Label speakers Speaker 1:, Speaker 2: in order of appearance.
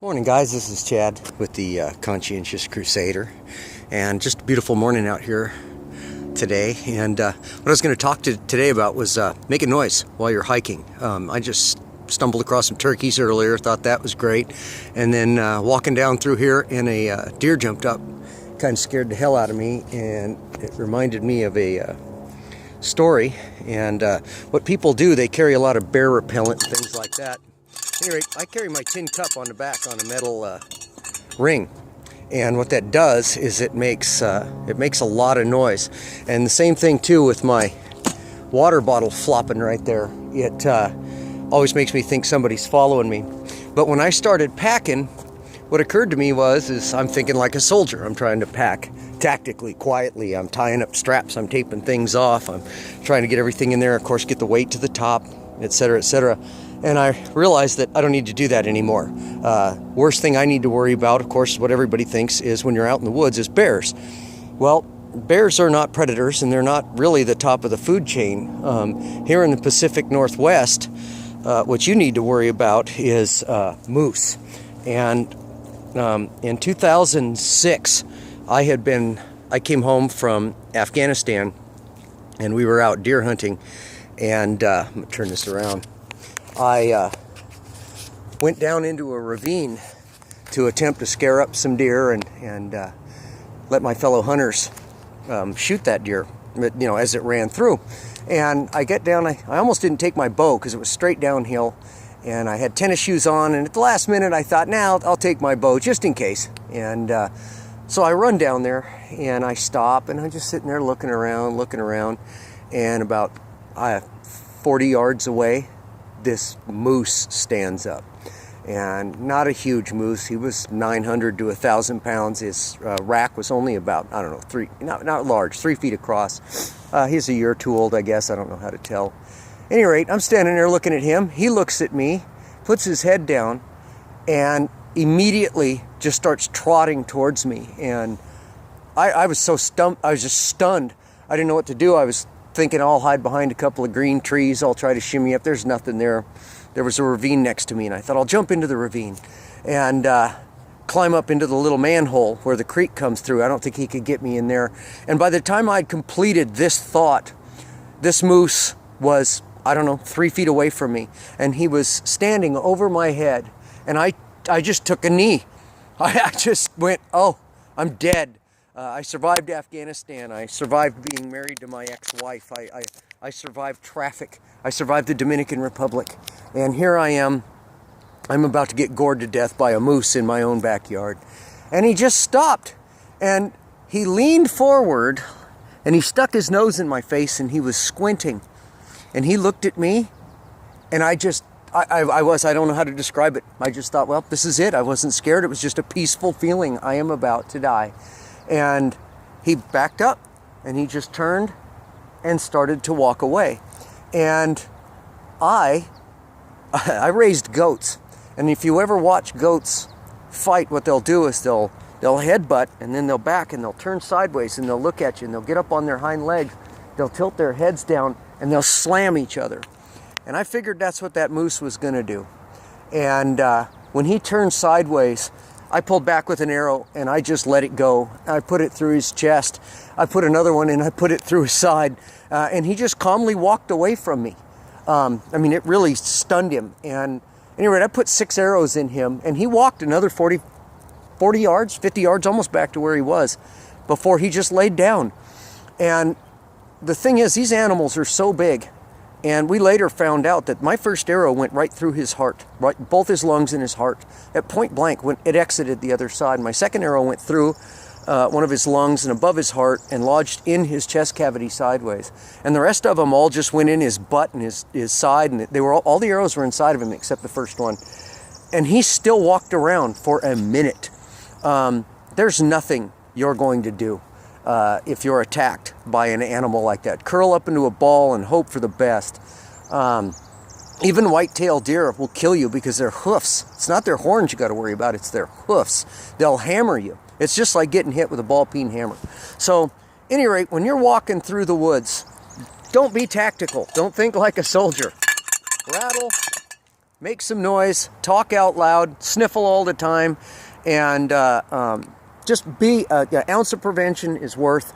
Speaker 1: Morning guys, this is Chad with the Conscientious Crusader, and just a beautiful morning out here today. And what I was going to talk today about was making noise while you're hiking. I just stumbled across some turkeys earlier, thought that was great, and then walking down through here and a deer jumped up, kind of scared the hell out of me, and it reminded me of a story. And what people do, they carry a lot of bear repellent, things like that. Anyway, I carry my tin cup on the back on a metal ring, and what that does is it makes a lot of noise. And the same thing too with my water bottle flopping right there. It always makes me think somebody's following me. But when I started packing, what occurred to me is I'm thinking like a soldier. I'm trying to pack tactically, quietly. I'm tying up straps, I'm taping things off, I'm trying to get everything in there, of course get the weight to the top, etc., etc. And I realized that I don't need to do that anymore. Worst thing I need to worry about, of course, what everybody thinks is when you're out in the woods, is bears. Well, bears are not predators, and they're not really the top of the food chain. Here in the Pacific Northwest, what you need to worry about is moose. And in 2006, I came home from Afghanistan, and we were out deer hunting. And I'm gonna turn this around. I went down into a ravine to attempt to scare up some deer and let my fellow hunters shoot that deer, as it ran through. And I get down, I almost didn't take my bow because it was straight downhill, and I had tennis shoes on, and at the last minute I thought, now I'll take my bow just in case. And so I run down there and I stop, and I'm just sitting there looking around, and about 40 yards away, this moose stands up. And not a huge moose. He was 900 to 1,000 pounds. His rack was only about, I don't know, not large, 3 feet across. He's a year or two old, I guess. I don't know how to tell. At any rate, I'm standing there looking at him. He looks at me, puts his head down, and immediately just starts trotting towards me. And I was so stumped. I was just stunned. I didn't know what to do. I was thinking I'll hide behind a couple of green trees. I'll try to shimmy up. There's nothing there. There was a ravine next to me, and I thought I'll jump into the ravine and climb up into the little manhole where the creek comes through. I don't think he could get me in there. And by the time I'd completed this thought, this moose was, 3 feet away from me, and he was standing over my head, and I just took a knee. I just went, oh, I'm dead. I survived Afghanistan. I survived being married to my ex-wife. I survived traffic. I survived the Dominican Republic. And here I am. I'm about to get gored to death by a moose in my own backyard. And he just stopped. And he leaned forward, and he stuck his nose in my face, and he was squinting. And he looked at me, and I don't know how to describe it. I just thought, well, this is it. I wasn't scared. It was just a peaceful feeling. I am about to die. And he backed up, and he just turned and started to walk away. And I raised goats. And if you ever watch goats fight, what they'll do is they'll headbutt, and then they'll back, and they'll turn sideways, and they'll look at you, and they'll get up on their hind legs, they'll tilt their heads down, and they'll slam each other. And I figured that's what that moose was going to do. And when he turned sideways, I pulled back with an arrow, and I just let it go. I put it through his chest. I put another one in, I put it through his side, and he just calmly walked away from me. It really stunned him. And anyway, I put 6 arrows in him, and he walked another 40 yards, 50 yards, almost back to where he was, before he just laid down. And the thing is, these animals are so big. And we later found out that my first arrow went right through his heart, right, both his lungs and his heart, at point blank when it exited the other side. My second arrow went through one of his lungs and above his heart and lodged in his chest cavity sideways. And the rest of them all just went in his butt and his side, and all the arrows were inside of him except the first one. And he still walked around for a minute. There's nothing you're going to do if you're attacked by an animal like that. Curl up into a ball and hope for the best. Even white-tailed deer will kill you because their hoofs, it's not their horns you got to worry about, it's their hoofs. They'll hammer you. It's just like getting hit with a ball-peen hammer. So, at any rate, when you're walking through the woods, don't be tactical. Don't think like a soldier. Rattle, make some noise, talk out loud, sniffle all the time, and just be an ounce of prevention is worth